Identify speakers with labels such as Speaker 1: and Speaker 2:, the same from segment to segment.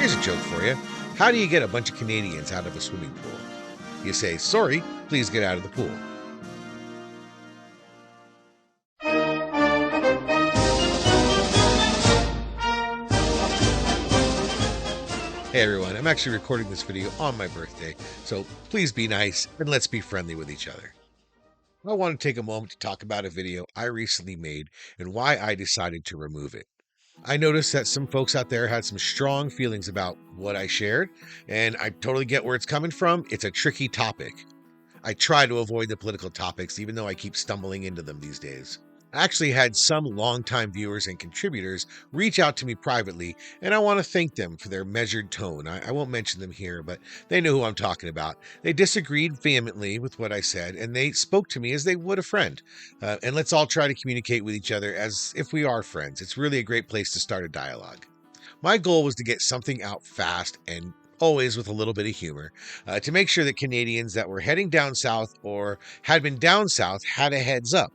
Speaker 1: Here's a joke for you. How do you get a bunch of Canadians out of a swimming pool? You say, sorry, please get out of the pool. Hey everyone, I'm actually recording this video on my birthday, so please be nice and let's be friendly with each other. I want to take a moment to talk about a video I recently made and why I decided to remove it. I noticed that some folks out there had some strong feelings about what I shared, and I totally get where it's coming from. It's a tricky topic. I try to avoid the political topics, even though I keep stumbling into them these days. I actually had some longtime viewers and contributors reach out to me privately, and I want to thank them for their measured tone. I won't mention them here, but they know who I'm talking about. They disagreed vehemently with what I said, and they spoke to me as they would a friend. And let's all try to communicate with each other as if we are friends. It's really a great place to start a dialogue. My goal was to get something out fast and always with a little bit of humor, to make sure that Canadians that were heading down south or had been down south had a heads up.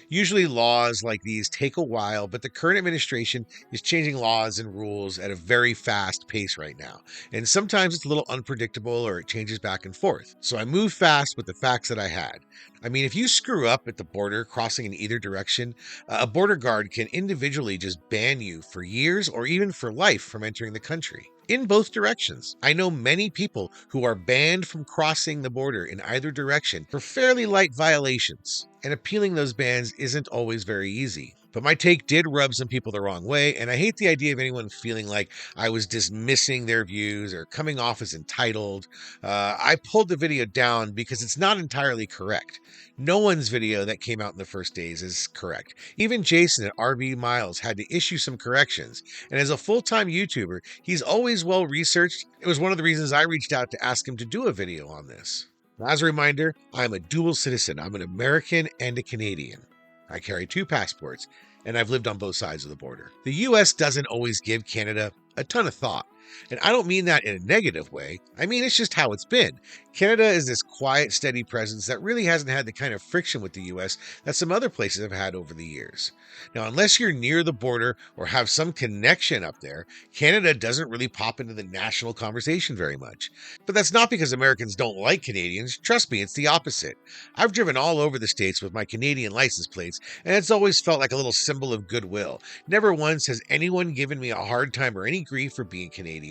Speaker 1: Usually laws like these take a while, but the current administration is changing laws and rules at a very fast pace right now. And sometimes it's a little unpredictable or it changes back and forth. So I moved fast with the facts that I had. I mean, if you screw up at the border crossing in either direction, a border guard can individually just ban you for years or even for life from entering the country. In both directions. I know many people who are banned from crossing the border in either direction for fairly light violations, and appealing those bans isn't always very easy. But my take did rub some people the wrong way, and I hate the idea of anyone feeling like I was dismissing their views or coming off as entitled. I pulled the video down because it's not entirely correct. No one's video that came out in the first days is correct. Even Jason at RV Miles had to issue some corrections, and as a full-time YouTuber, he's always well-researched. It was one of the reasons I reached out to ask him to do a video on this. As a reminder, I'm a dual citizen. I'm an American and a Canadian. I carry 2 passports, and I've lived on both sides of the border. The US doesn't always give Canada a ton of thought. And I don't mean that in a negative way. I mean, it's just how it's been. Canada is this quiet, steady presence that really hasn't had the kind of friction with the US that some other places have had over the years. Now, unless you're near the border or have some connection up there, Canada doesn't really pop into the national conversation very much. But that's not because Americans don't like Canadians. Trust me, it's the opposite. I've driven all over the States with my Canadian license plates, and it's always felt like a little symbol of goodwill. Never once has anyone given me a hard time or any grief for being Canadian.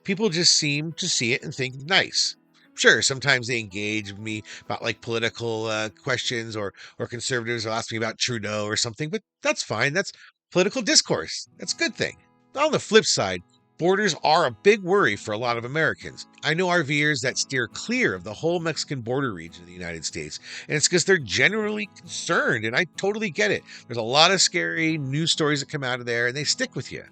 Speaker 1: People just seem to see it and think nice. Sure, sometimes they engage with me about like political questions or conservatives will ask me about Trudeau or something, but that's fine. That's political discourse. That's a good thing. On the flip side, borders are a big worry for a lot of Americans. I know RVers that steer clear of the whole Mexican border region of the United States, and it's because they're generally concerned, and I totally get it. There's a lot of scary news stories that come out of there, and they stick with you.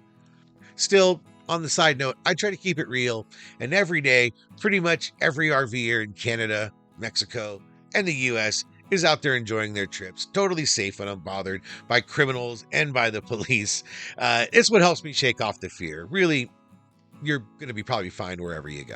Speaker 1: Still, on the side note, I try to keep it real, and every day, pretty much every RVer in Canada, Mexico, and the US is out there enjoying their trips, totally safe and unbothered by criminals and by the police. It's what helps me shake off the fear. Really, you're going to be probably fine wherever you go.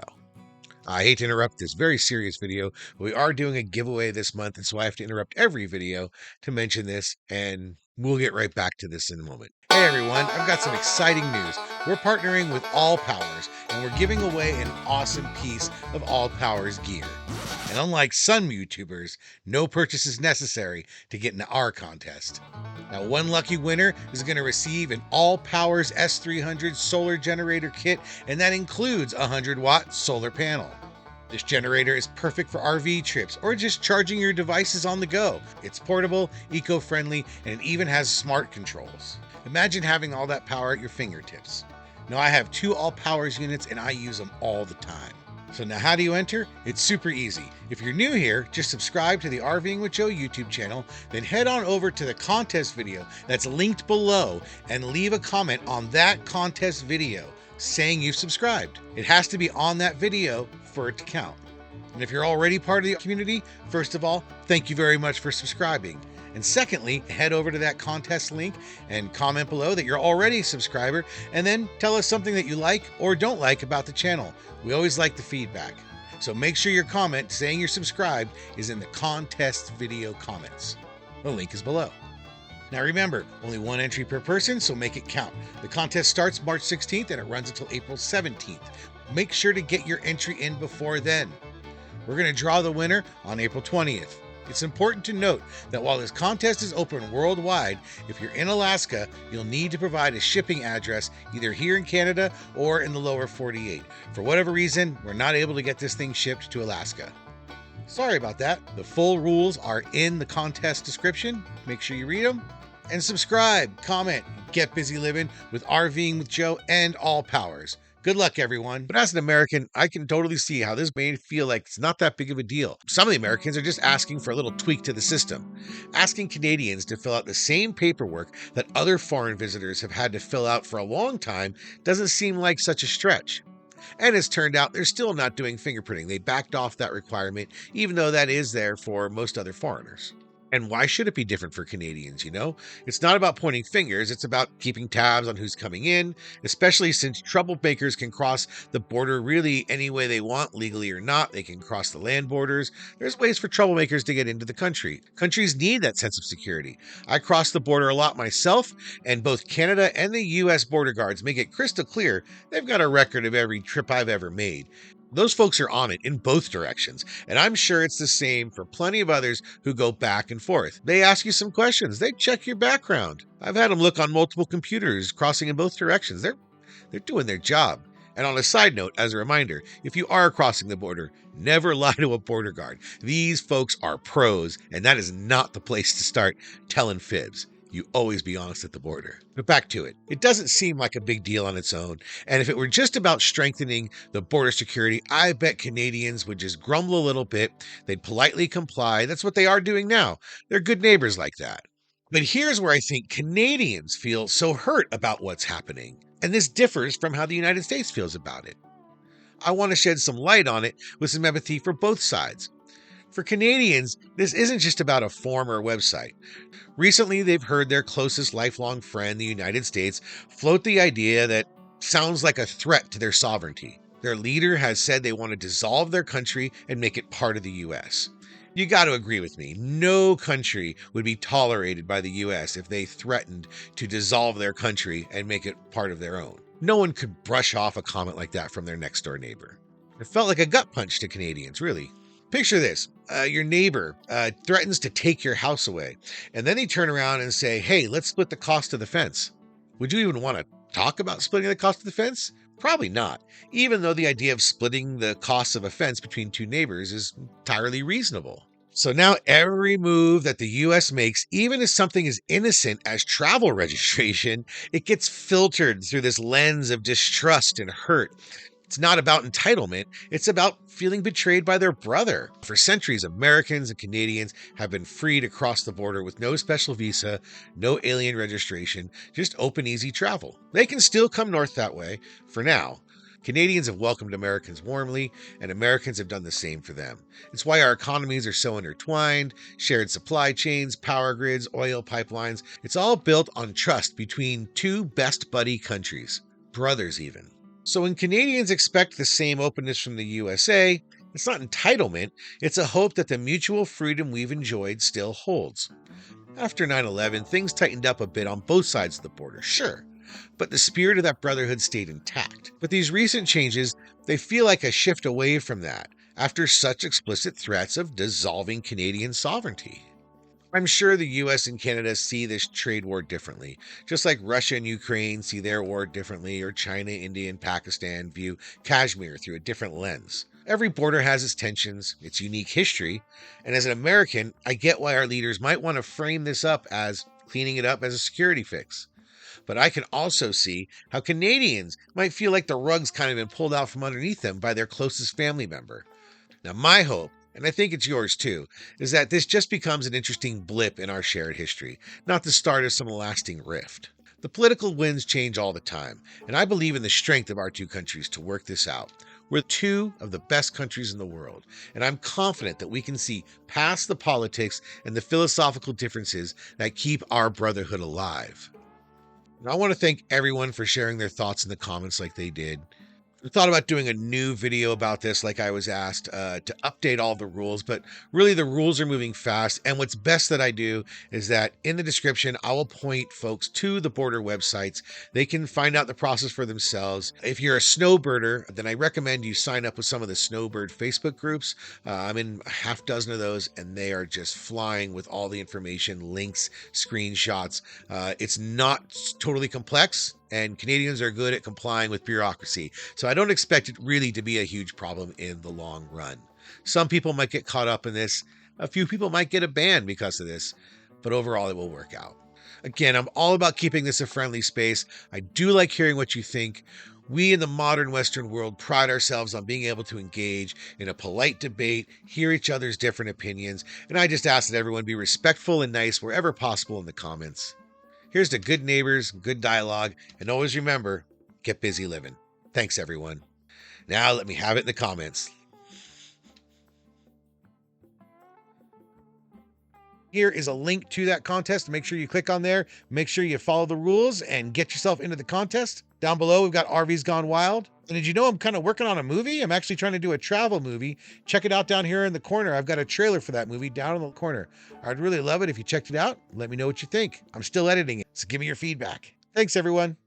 Speaker 1: I hate to interrupt this very serious video, but we are doing a giveaway this month, and so I have to interrupt every video to mention this, and we'll get right back to this in a moment. Hey everyone, I've got some exciting news. We're partnering with All Powers, and we're giving away an awesome piece of All Powers gear. And unlike some YouTubers, no purchase is necessary to get into our contest. Now, one lucky winner is going to receive an All Powers S300 solar generator kit, and that includes a 100-watt solar panel. This generator is perfect for RV trips or just charging your devices on the go. It's portable, eco-friendly, and it even has smart controls. Imagine having all that power at your fingertips. Now, I have 2 All Powers units and I use them all the time. So now how do you enter? It's super easy. If you're new here, just subscribe to the RVing with Joe YouTube channel, then head on over to the contest video that's linked below and leave a comment on that contest video saying you've subscribed. It has to be on that video for it to count. And if you're already part of the community, first of all, thank you very much for subscribing. And secondly, head over to that contest link and comment below that you're already a subscriber, and then tell us something that you like or don't like about the channel. We always like the feedback. So make sure your comment saying you're subscribed is in the contest video comments. The link is below. Now remember, only one entry per person, so make it count. The contest starts March 16th and it runs until April 17th. Make sure to get your entry in before then. We're going to draw the winner on April 20th. It's important to note that while this contest is open worldwide, if you're in Alaska, you'll need to provide a shipping address either here in Canada or in the lower 48. For whatever reason, we're not able to get this thing shipped to Alaska. Sorry about that. The full rules are in the contest description. Make sure you read them. And subscribe, comment, get busy living with RVing with Joe and all powers. Good luck, everyone. But as an American, I can totally see how this may feel like it's not that big of a deal. Some of the Americans are just asking for a little tweak to the system. Asking Canadians to fill out the same paperwork that other foreign visitors have had to fill out for a long time doesn't seem like such a stretch. And it's turned out they're still not doing fingerprinting. They backed off that requirement, even though that is there for most other foreigners. And why should it be different for Canadians, you know? It's not about pointing fingers, it's about keeping tabs on who's coming in, especially since troublemakers can cross the border really any way they want, legally or not. They can cross the land borders. There's ways for troublemakers to get into the country. Countries need that sense of security. I cross the border a lot myself, and both Canada and the US border guards make it crystal clear they've got a record of every trip I've ever made. Those folks are on it in both directions, and I'm sure it's the same for plenty of others who go back and forth. They ask you some questions. They check your background. I've had them look on multiple computers, crossing in both directions. They're doing their job. And on a side note, as a reminder, if you are crossing the border, never lie to a border guard. These folks are pros, and that is not the place to start telling fibs. You always be honest at the border. But back to it. It doesn't seem like a big deal on its own. And if it were just about strengthening the border security, I bet Canadians would just grumble a little bit. They'd politely comply. That's what they are doing now. They're good neighbors like that. But here's where I think Canadians feel so hurt about what's happening. And this differs from how the United States feels about it. I want to shed some light on it with some empathy for both sides. For Canadians, this isn't just about a form or a website. Recently, they've heard their closest lifelong friend, the United States, float the idea that sounds like a threat to their sovereignty. Their leader has said they want to dissolve their country and make it part of the U.S. You got to agree with me. No country would be tolerated by the U.S. if they threatened to dissolve their country and make it part of their own. No one could brush off a comment like that from their next door neighbor. It felt like a gut punch to Canadians, really. Picture this. Your neighbor threatens to take your house away, and then they turn around and say, hey, let's split the cost of the fence. Would you even want to talk about splitting the cost of the fence? Probably not, even though the idea of splitting the cost of a fence between two neighbors is entirely reasonable. So now every move that the U.S. makes, even if something as innocent as travel registration, it gets filtered through this lens of distrust and hurt. It's not about entitlement. It's about feeling betrayed by their brother. For centuries, Americans and Canadians have been free to cross the border with no special visa, no alien registration, just open, easy travel. They can still come north that way, for now. Canadians have welcomed Americans warmly, and Americans have done the same for them. It's why our economies are so intertwined, shared supply chains, power grids, oil pipelines. It's all built on trust between two best buddy countries, brothers even. So when Canadians expect the same openness from the USA, it's not entitlement, it's a hope that the mutual freedom we've enjoyed still holds. After 9/11, things tightened up a bit on both sides of the border, sure, but the spirit of that brotherhood stayed intact. But these recent changes, they feel like a shift away from that, after such explicit threats of dissolving Canadian sovereignty. I'm sure the US and Canada see this trade war differently, just like Russia and Ukraine see their war differently, or China, India, and Pakistan view Kashmir through a different lens. Every border has its tensions, its unique history, and as an American, I get why our leaders might want to frame this up as cleaning it up as a security fix. But I can also see how Canadians might feel like the rug's kind of been pulled out from underneath them by their closest family member. Now, my hope, and I think it's yours too, is that this just becomes an interesting blip in our shared history, not the start of some lasting rift. The political winds change all the time, and I believe in the strength of our two countries to work this out. We're two of the best countries in the world, and I'm confident that we can see past the politics and the philosophical differences that keep our brotherhood alive. And I want to thank everyone for sharing their thoughts in the comments like they did. I thought about doing a new video about this, like I was asked, to update all the rules, but really the rules are moving fast. And what's best that I do is that in the description, I will point folks to the border websites. They can find out the process for themselves. If you're a snowbirder, then I recommend you sign up with some of the Snowbird Facebook groups. I'm in a half dozen of those, and they are just flying with all the information, links, screenshots. It's not totally complex, and Canadians are good at complying with bureaucracy. So I don't expect it really to be a huge problem in the long run. Some people might get caught up in this. A few people might get a ban because of this, but overall it will work out. Again, I'm all about keeping this a friendly space. I do like hearing what you think. We in the modern Western world pride ourselves on being able to engage in a polite debate, hear each other's different opinions, and I just ask that everyone be respectful and nice wherever possible in the comments. Here's to good neighbors, good dialogue, and always remember, get busy living. Thanks, everyone. Now let me have it in the comments. Here is a link to that contest. Make sure you click on there. Make sure you follow the rules and get yourself into the contest. Down below, we've got RVs Gone Wild. And did you know I'm kind of working on a movie? I'm actually trying to do a travel movie. Check it out down here in the corner. I've got a trailer for that movie down in the corner. I'd really love it if you checked it out. Let me know what you think. I'm still editing it, so give me your feedback. Thanks, everyone.